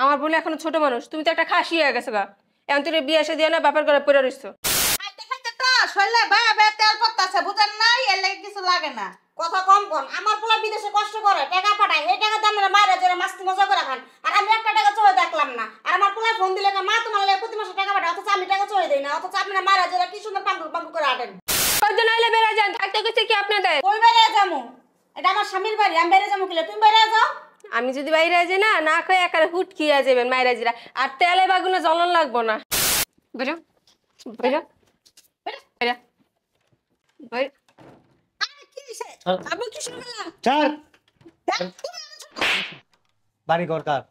আমার বলে এখনো ছোট মানুষ, তুমি তো একটা খাসি হয়ে গেছো গা। এখন তুই বিয়ে এসে দিয়ে না বাপের ঘরে পড়ে রইছো। খাইতে খাইতে তো শরীরে ভায়া ভায়া তেল পড়তাছে, বুঝেন নাই? এর লাগে কিছু লাগে না, কথা কম কম। আমার পোলা বিদেশে কষ্ট করে টাকা পাঠায়, এই টাকা দামের মায়েরা যারা মাস্তি মজা করে খান, আর আমি একটা টাকা চলে দেখলাম না। আর আমার পোলা ফোন দিলে মা তোমার লাগে প্রতি মাসে টাকা পাঠায়, অথচ আমি টাকা চলে দেই না, অথচ আপনারা মায়েরা যারা কি সুন্দর পাঙ্গুল পাঙ্গুল করে আটেন। কয়জন আইলে বেড়া যান, থাকতে কইছে কি আপনাদের? কই বেরিয়ে যামু? এটা আমার স্বামীর বাড়ি, আমি বেরিয়ে যাবো কিলে? তুমি বেরিয়ে যাও। আমি যদি বাইরে যাই না, না খেয়ে একারে হুট খেয়ে যাবেন মায়েরা জিরা, আর তেলে বাগুনে জ্বলন লাগবো না। বেরো বেরো বেরো বেরো। আরে কি হইছে? আপনি কি শুরু করলা? চল দেখ, তুমি বাড়ি ঘর কার?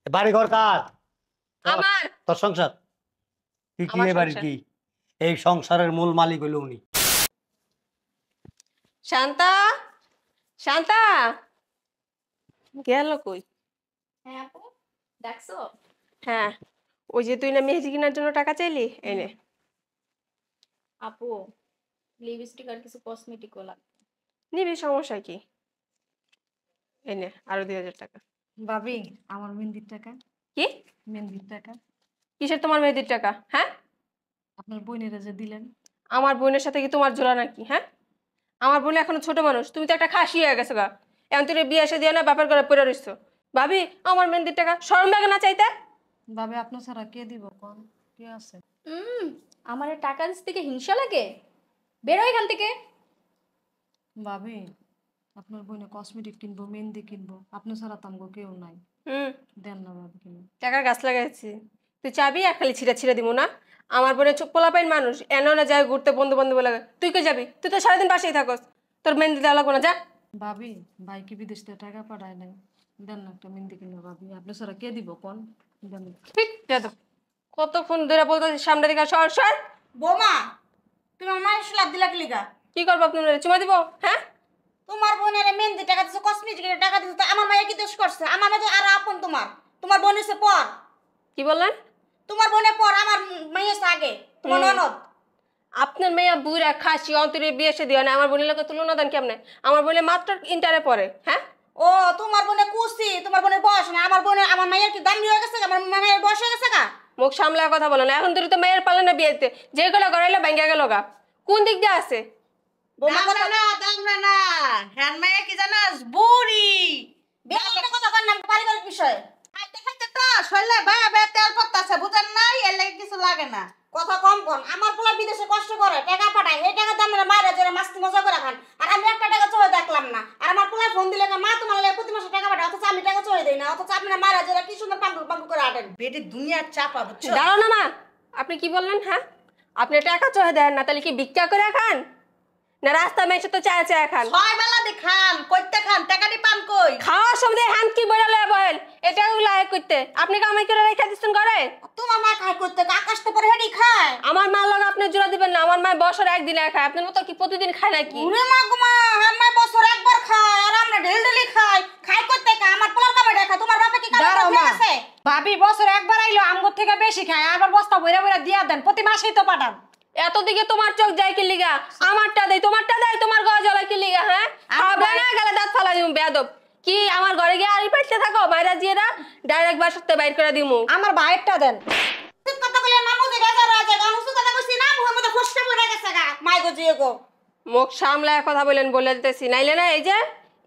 বাড়ি ঘর কার? আমার। তোর সংসার? তুই কি আমার এই বাড়ির সংসার। কি? এই সংসারের মূল মালিক হইল উনি। শান্তা, শান্তা গেল কই? হ্যাঁ আপু, ডাকছো? হ্যাঁ, ওই যে তুই না মেহেদি কেনার জন্য টাকা চাইলি, এনে। আপু, লিপস্টিক আর কিছু কসমেটিকও লাগবে। নিবি, সমস্যা কি? এনে আরো 2000 টাকা। ভাবি, আমার মেহেন্দির টাকা। কি? মেহেন্দির টাকা কিসের তোমার মেহেদির টাকা? হ্যাঁ, আপনার বোনেরা যে দিলেন। আমার বোনের সাথে কি তোমার জোড়া নাকি? হ্যাঁ, আমার বোন এখনো ছোট মানুষ, তুমি তো একটা খাসি হয়ে গেছো গা। এখন তুই বিয়ে এসে দিয়ে না বাপের ঘরে পড়ে রইছো। ভাবি, আমার মেহেদির টাকা শরম লাগে না চাইতে? ভাবি, আপনার ছাড়া কে দিব কোন? কে আছে? আমার এই টাকা দিতে থেকে হিংসা লাগে? বেরো এখান থেকে। ভাবি, আপনার বোনে কসমেটিক কিনবো, মেহেন্দি কিনবো, আপনার ছাড়া তো আমগো কেউ নাই। দেন না ভাবি কিনে। টাকার গাছ লাগাইছি, তুই চাবি আর খালি ছিঁড়া ছিঁড়া দিব না। আমার বোনের পোলাপাইন মানুষ, এনো না যায় ঘুরতে বন্ধু বান্ধব লাগে। তুই কে যাবি? তুই তো সারাদিন বাসায় থাকস, তোর মেহেন্দি দেওয়া লাগবো না, যা। ভাবি, ভাই কি বিদেশ থেকে টাকা পাঠায় নাই? দেন না একটা মেহেন্দি কিনবো ভাবি, আপনার ছাড়া কে দিব কোন? দেন। ঠিক যাদব, কতক্ষণ ধরে বলতেছি সামনে দিকে সর সর। বোমা, তুমি আমার মায়ের লাভ দিলা কি লিগা? কি করবো আপনার? চুমা দিব? হ্যাঁ, তোমার বোনের মেহেন্দি টাকা দিছো, কসমেটিকের টাকা দিছো, আমার মায়ের কি দোষ করছে? আমার মায়ের আর আপন তোমার, তোমার বোন হচ্ছে পর। কি বললেন? তোমার বোনের পর, আমার মায়ের হচ্ছে আগে, তোমার ননদ। আপনার মেয়ে বুড়া খাসি অন্তরে বিয়ে এসে দিও না, আমার বোনের লোকের তুলনা দেন কেমনে? আমার বোনে মাত্র ইন্টারে পড়ে। হ্যাঁ, ও তোমার বোনে কুসি, তোমার বোনের বয়স না। আমার বোনের, আমার মায়ের কি দাম হয়ে গেছে? আমার মায়ের বয়স হয়ে গেছে গা। মুখ সামলায় কথা বলো না। এখন তুই তো মেয়ের পালে না বিয়েতে, যে গুলো গড়াইলো ব্যাঙ্গা গেল গা। কোন দিক দিয়ে আছে? বোমা কথা না, দামরা না। হ্যান মায়ের কি জানাস? বুড়ি। বিয়ের কথা কর না, পারিবারিক বিষয়। খাইতে খাইতে তো শরীরে ভায়া ভায়া তেল পড়তাছে, বুঝেন নাই? এর লাগে কিছু লাগে না, কথা কম কম। আমার পোলা বিদেশে কষ্ট করে টাকা পাঠায়, এই টাকা দামের মায়েরা যারা মাস্তি মজা করে খান, আর আমি একটা টাকা চলে দেখলাম না। আর আমার পোলা ফোন দিলে মা তোমার লাগে প্রতি মাসে টাকা পাঠায়, অথচ আমি টাকা চলে দেই না, অথচ আপনারা মায়েরা যারা কি সুন্দর পাঙ্গুল পাঙ্গুল করে আটেন। বেটি দুনিয়ার চাপা, বুঝছো? দাঁড়াও না মা, আপনি কি বললেন? হ্যাঁ, আপনি টাকা চহে দেন না, তাহলে কি ভিক্ষা করে খান না রাস্তা মেসে তো চায় চায় খান? ছয় বেলা দি খান, কইতে খান, টাকাটি পান কই? খাওয়ার সময় হ্যান্ড কি বলে বল, এটা উল্লাহ করতে আপনি কামাই করে রেখে দিচ্ছেন ঘরে? তোমার মা খায় করতে, আকাশ তো পরে হেডি খায়। আমার মা লগে আপনি জোড়া দিবেন না। আমার মা বছর একদিনে খায়, আপনার মতো কি প্রতিদিন খায় নাকি? ওরে মা গো মা, আমার বছর একবার খায়, আর আমরা ডেলি খাই। খাই করতে খায়, আমার পোলার কামাই দেখা। তোমার বাপে কি কামাই করতে আছে? ভাবি বছর একবার আইলো আমগো থেকে বেশি খায়, আবার বস্তা বইরা বইরা দিয়া দেন, প্রতি মাসেই তো পাঠান। এত দিকে তোমার চোখ যায় কি লিগা? আমারটা দেয়, তোমারটা দেয়, তোমার গা জ্বলা কি লিগা? হ্যাঁ, খাবে না গেলে দাঁত ফালা দিমু বেয়াদব। কি আমার ঘরে গিয়ে আড়ি পাইতে থাকো? মাইরা জিয়েরা ডাইরেক্ট বাসাতে বাইর করে দিমু। আমার ভাইয়েরটা দেন। তুই কথা কইলে মামু যে বেজার হয়ে যায়, অনুসু কথা কইছি না, মুখের মধ্যে ফসকে পড়ে গেছে গা। মাই গো জিয়ে গো, মুখ সামলায় কথা বলেন, বলে দিতেছি। নাইলে না এই যে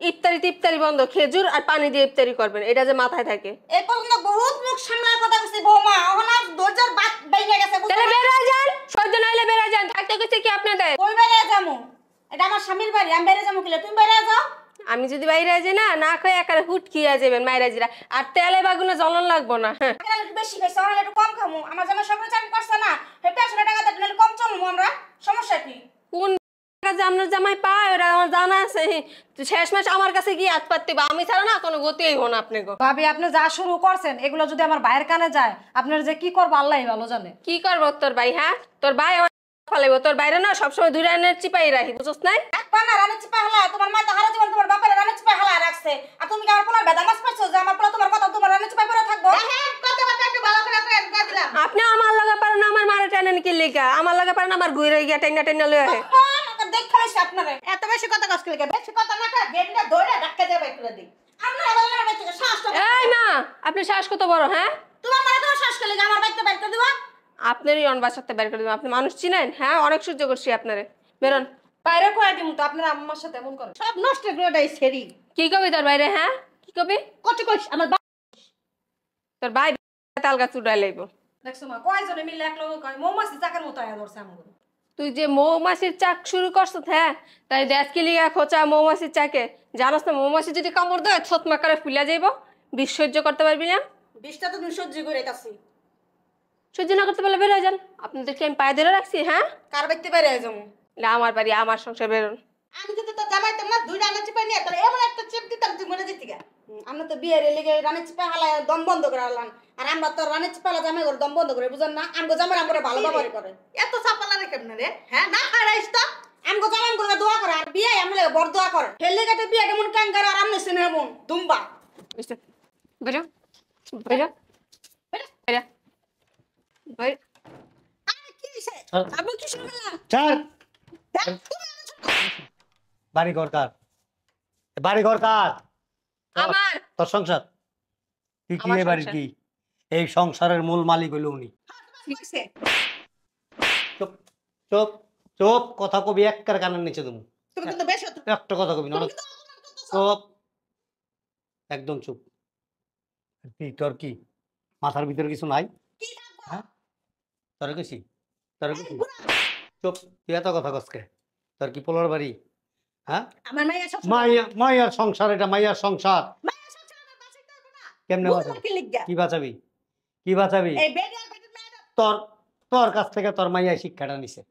ইফতারি টিফতারি বন্ধ, খেজুর আর পানি দিয়ে ইফতারি করবেন, এটা যে মাথায় থাকে। এই পর্যন্ত বহুত মুখ সামলার কথা কইছি বৌমা, এখন আর ধৈর্যের বাত বাইরে গেছে। তাহলে বেরা যান, সহ্য নাইলে বেরা যান। থাকতে কইছে কি আপনাদের? কই বেরিয়ে যামু? এটা আমার স্বামীর বাড়ি, আমি বেরিয়ে যামু কিলে? তুমি বেরিয়ে যাও। আমি যদি বাইরে যাই না, না খেয়ে একারে হুট খেয়ে যাবেন মাইরা জিরা, আর তেলে বাগুনে জ্বলন লাগবো না। হ্যাঁ, আপনারা একটু বেশি খাইছে, আমরা একটু কম খামু। আমার জামাই সরকারি চাকরি করছে না, হেটে আসলে টাকা দেন, নাহলে কম চলমু আমরা। সমস্যা কি? কোন কাজে আপনার জামাই পায় ওরা আমার জানা আছে। শেষ মাস আমার কাছে গিয়ে হাত পাততে বা আমি ছাড়া না কোনো গতিই হো না আপনি গো। ভাবি আপনি যা শুরু করছেন, এগুলো যদি আমার ভাইয়ের কানে যায়, আপনার যে কি করবো আল্লাহই ভালো জানে। কি করবো তোর ভাই? হ্যাঁ, তোর ভাই আমার ফালাইবো। তোর বাইরে না সবসময় দুই রানের চিপাই রাখি, বুঝছ নাই? একবার না রানের চিপা হালা, তোমার মা তো হারা জীবন তোমার বাপের রানের চিপা হালা রাখছে। আর তুমি কি আমার পোলার বেদা মাছ পাইছো যে আমার পোলা তোমার কথা তোমার রানের চিপা পড়ে থাকবো? হ্যাঁ, কথা কথা একটু ভালো করে কয়ে দিলাম। আপনি আমার লাগা পারেন না আমার মারে টানেন কি লিগা? আমার লাগা পারেন আমার ঘুরে গিয়া টেঙ্গা টেঙ্গা লয়ে আহে। দেখ খাইছে আপনারে এত বেশি কথা কষ্ট লাগে, বেশি কথা না কয় গেটটা ধরে ধাক্কা দিয়ে বাইর করে দিই। আমরা আবার আমার বাড়ি থেকে শ্বাস এই মা, আপনি শ্বাস কত বড় হ্যাঁ? তোমার মানে তোমার শ্বাস খেলে আমার বাড়িতে বের করে দিবা। আপনারই অন বাসাতে বের করে দেবেন। আপনি মানুষ চিনেন? হ্যাঁ, অনেক সহ্য করছি আপনারে। বেরোন। বাইরে কয়ে দিমু তো আপনার আম্মার সাথে এমন করে। সব নষ্ট করে দেয় সেরি। কি কবি তোর বাইরে? হ্যাঁ, কি কবি? কত কইছ আমার তোর ভাই তাল গাছ উড়াই লাইব। দেখছো মা কয়জনে মিলে এক লগে কয় মৌমাছি চাকের মতো আয়া ধরছে আমাকে। তুই যে মৌমাছির চাক শুরু করছ, হ্যাঁ, তাই দেশ কি লিগা খোঁচা মৌমাছির চাকে। জানোস না মৌমাছি যদি কামড় দেয় ছতমা করে ফুলে যাইব। বিষ সহ্য করতে পারবি না? বিষটা তো তুমি সহ্য করে গেছি। সহ্য না করতে পারলে বেরো যান। আপনাদেরকে আমি পায়ে ধরে রাখছি, হ্যাঁ? কার বাড়িতে বের হয়ে যাবো? না, আমার বাড়ি, আমার সংসার, বেরোন। আমি যদি তো জামাইতাম না দুই রান্না চিপা নিয়ে তাহলে এমন একটা চিপ দিতাম তুই মরে যেতি গা। আমরা তো বিয়ের লেগে রান্না চিপা হালায় দম বন্ধ করে হালাম। আর আমরা তো রান্না চিপালা জামাই করে দম বন্ধ করে বুঝেন না? আমগো জামাই আমরা ভালো ব্যবহার করে। এত চাপালা রে কেমনে রে? হ্যাঁ না খাইরাইস তো? আমগো জামাই করে দোয়া করে আর বিয়ে আমরা বড় দোয়া করে। হেলে গেটে বিয়ে কেমন কান করে আর আমনে শুনে এমন দুম্বা। বুঝতে বেরো, বেরো, বেরো, বেরো। আরে কি হইছে? আর আবু কি শুরু করলা? ছাড়। দেখ, তুমি আমার ছোট- বাড়ি ঘর কার? বাড়ি ঘর কার? আমার তোর সংসার। তুই কি আমার এ বাড়ির সংসার। কি? এই সংসারের মূল মালিক হইল উনি। কি হইছে? চুপ চুপ চুপ, কথা কবি একটার কানের নিচে দেবো। তুমি কিন্তু বেশ হতো। একটা কথা কবি না। তুমি কিন্তু অপমান করতেছো। চুপ, একদম চুপ। কি তোর কি মাথার ভিতরে কিছু নাই? কি থাকবো? হ্যাঁ, তোর কিছু তোর কিছু। বুড়া, চুপ, তুই এত কথা কসকে? তোর কি পোলার বাড়ি? হ্যাঁ, আমার মাইয়া সব মাইয়ার সংসার, এটা মাইয়ার সংসার। মাইয়া সব ছেড়ে আমার বাঁচাইতে হবে না। কেমনে বুঝলাম বাঁচাবি? কি লিগা? কি বাঁচাবি? কি বাঁচাবি? এই বেডি আর বেডির মেয়েটা তোর তোর কাছ থেকে তোর মাইয়া শিক্ষাটা নিছে।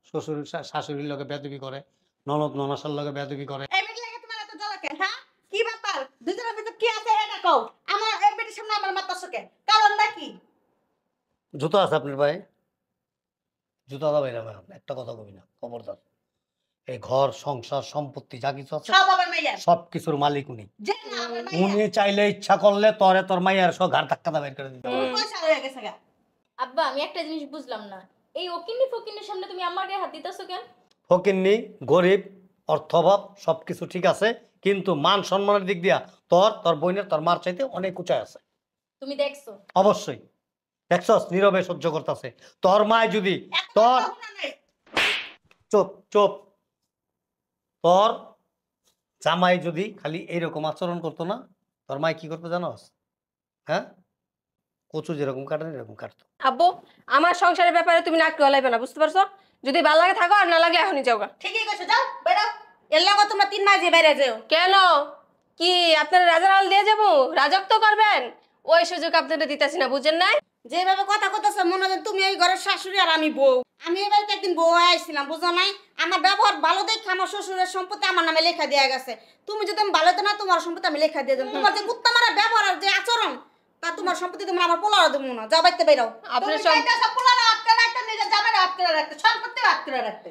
শ্বশুর শাশুড়ির লগে বেয়াদবি করে, ননদ ননাসার লগে বেয়াদবি করে। এই বেডি লাগে তোমার এত জ্বালাকে, হ্যাঁ? কি ব্যাপার? দুজনের ভিতর কি আছে এটা কও। আমার এই বেডির সামনে আমার মাথা শুকে। কারণটা কি? জুতো আছে আপনার পায়ে? জুতো দাও বাইরে ম্যাম, একটা কথা কবি না, খবরদার। এই ঘর সংসার সম্পত্তি যা কিছু আছে সব আমার মাইয়া। সব কিছুর মালিক উনি। যে না আমার মাইয়া। উনি চাইলে ইচ্ছা করলে তোরে তোর মাইয়ার সহ ঘাড় ধাক্কা দা বের করে দিতে পারে। পয়সা হয়ে গেছে গা। আব্বা আমি একটা জিনিস বুঝলাম না, এই ওকিন্নি ফকিন্নির সামনে তুমি আমার গায়ে হাত দিতেছো কেন? ফকিন্নি, গরিব, অর্থভাব সবকিছু ঠিক আছে, কিন্তু মান সম্মানের দিক দিয়া তোর বোনের তোর মার চাইতে অনেক উঁচায় আছে। তুমি দেখছো? অবশ্যই দেখছস, নীরবে সহ্য করতেছে। তোর মায় যদি তোর এত কথা নাই। চুপ চুপ, তোর জামাই যদি খালি এইরকম আচরণ করতো না, তোর মায় কি করতো জানোস? হ্যাঁ, কচু যেরকম কাটেন এরকম কাটতো। আব্বু, আমার সংসারের ব্যাপারে তুমি নাক গলাইবে না, বুঝতে পারছো? যদি ভালো লাগে থাকো, আর না লাগলে এখনই যাও গা। ঠিকই কইছো, যাও বেরো। এর লাগো তোমরা 3 মাস বাইরে যাও। কেন? কি আপনারা রাজার হাল দিয়ে যাবো? রাজত্ব করবেন? ওই সুযোগ আপনারা দিতেছি না, বুঝেন নাই? যেভাবে কথা কইতাছ মনে হয় তুমি এই ঘরের শাশুড়ি আর আমি বউ। আমি এবার একদিন বউ হয়ে আইছিলাম, বুঝো নাই? আমার ব্যবহার ভালো দেখে আমার শ্বশুরের সম্পত্তি আমার নামে লেখা দেয়া গেছে। তুমি যদি আমি ভালো না, তোমার সম্পত্তি আমি লেখা দিয়ে দেব। তোমার যে কুত্তা মারা ব্যবহার আর যে আচরণ, তা তোমার সম্পত্তি তোমরা আমার পোলারে দেবো না। যাও বাইতে বেরো। আপনার তুমি চাইতেছ পোলারে আটকে রাখতে, নিজের জামাইরে আটকে রাখতে, সম্পত্তি আটকে রাখতে।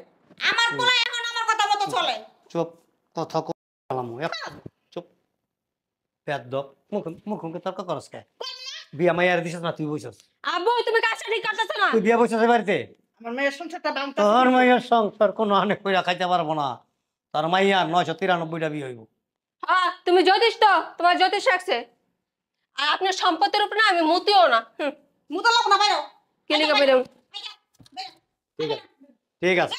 আমার পোলা এখন আমার কথা মতো চলে। চুপ, কথা কলাম চুপ। বেয়াদব, মুখে তর্ক করস কে? বিয়া মাইয়ার দিছিস না তুই বইছস? আব্বু, তুমি কাজটা ঠিক করতেছো না। তুই বিয়া বইছস এ বাড়িতে? আমার মেয়ের সংসারটা ভাঙতে তোর মাইয়ার সংসার কোনো আনে কইরা খাইতে পারবো না। তোর মাইয়া 993টা বিয়ে হইব। হ্যাঁ, তুমি জ্যোতিষ তো, তোমার জ্যোতিষ রাখছে। আর আপনার সম্পত্তির উপর না আমি মতিও না। মুতো লোক না বাইরো। কি লিখে বেরো? ঠিক আছে, ঠিক আছে।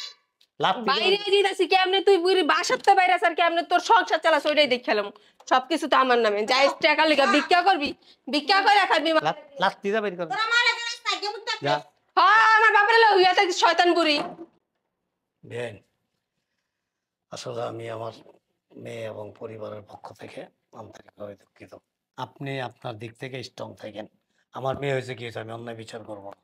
লাত্তি বাইরে দিতেছি কেমনে, তুই বুড়ি বাসার তো বাইরে আস, আর কেমনে তোর সংসার চালাস ওইটাই দেখলাম। সবকিছু তো আমার নামে। যাই টাকা লিখা ভিক্ষা করবি, ভিক্ষা করে খাবি। লাত্তি যা বের কর। তোরা মারা গেছিস না, কেমন যা। থাকবে? হ্যাঁ, আমার বাপের লোক হইয়া থাকি শয়তান বুড়ি। বেন, আসলে আমি আমার মেয়ে এবং পরিবারের পক্ষ থেকে আন্তরিকভাবে দুঃখিত। আপনি আপনার দিক থেকে স্ট্রং থাকেন। আমার মেয়ে হয়েছে কি হয়েছে, আমি অন্যায় বিচার করবো না।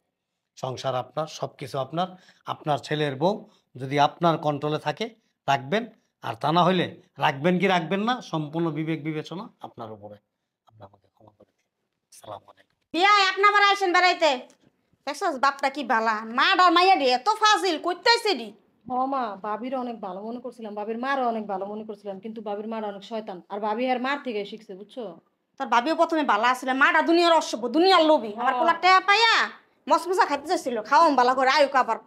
সংসার আপনার, সব কিছু আপনার। আপনার ছেলের বউ যদি আপনার কন্ট্রোলে থাকে রাখবেন, আর তা না হইলে রাখবেন কি রাখবেন না সম্পূর্ণ বিবেক বিবেচনা আপনার উপরে। আপনি আমাকে ক্ষমা করে দিন। আসসালামু আলাইকুম। বিয়া আপনা বাড়া আইছেন বেড়াইতে। দেখছস বাপটা কি বালা, মা আর মাইয়া রে এত ফাজিল কইতাইছে দি। ও মা, বাবির অনেক ভালো মনে করছিলাম, বাবির মারও অনেক ভালো মনে করছিলাম, কিন্তু বাবির মার অনেক শয়তান। আর বাবি আর মার থেকে শিখছে, বুঝছো? তোর ভাবিও প্রথমে বালা আছিল, মাটা দুনিয়ার অসভ্য, দুনিয়ার লোভী। আমার পোলা টেয়া পাইয়া মসমসা খাইতে চাইছিল, খাওয়াম বালা করে আয়ুক আবার